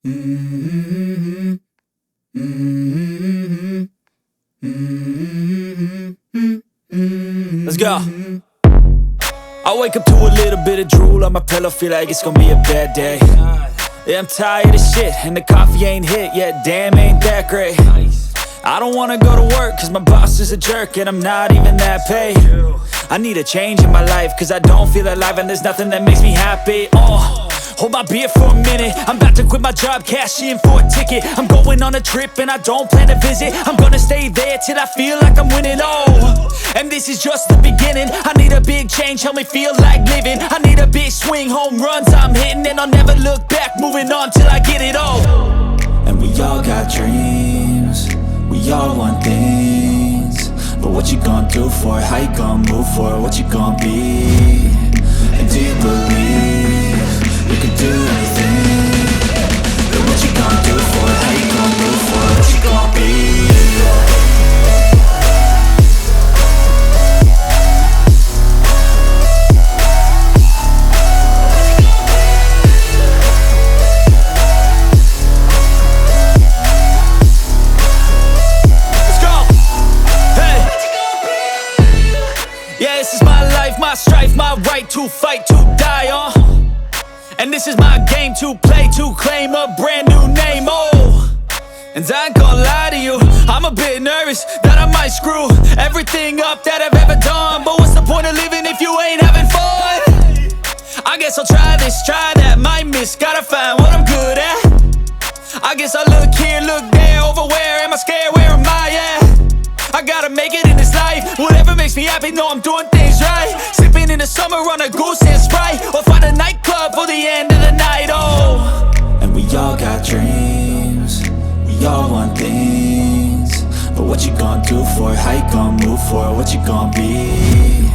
Mm-hmm. Mm-hmm. Mm-hmm. Let's go. I wake up to a little bit of drool on my pillow, feel like it's gonna be a bad day. Yeah, I'm tired of shit, and the coffee ain't hit yet, damn, ain't that great. I don't wanna go to work, cause my boss is a jerk, and I'm not even that paid. I need a change in my life, cause I don't feel alive, and there's nothing that makes me happy. Hold my beer for a minute, I'm about to quit my job, cash in for a ticket. I'm going on a trip and I don't plan to visit. I'm gonna stay there till I feel like I'm winning, and this is just the beginning. I need a big change, help me feel like living. I need a big swing, home runs I'm hitting, and I'll never look back, moving on till I get it all. And we all got dreams, we all want things, but what you gonna do for it? How you gonna move for it? What you gonna be? And do you believe you can do anything? But what you gonna do for it? How you gonna move for it? What you gonna be? Yeah, this is my life, my strife, my right to fight, to die on. And this is my game to play, to claim a brand new name, And I ain't gonna lie to you, I'm a bit nervous that I might screw everything up that I've ever done. But what's the point of living if you ain't having fun? I guess I'll try this, try that, might miss, gotta find what I'm good at. I guess I look here, look there, over where am I scared, where am I at? I gotta make it in this life, whatever makes me happy, know I'm doing things right. Sipping in the summer on a goose and Sprite, or find a nightclub for the end of the night, And we all got dreams, we all want things, but what you gonna do for it? How you gonna move for it? What you gonna be?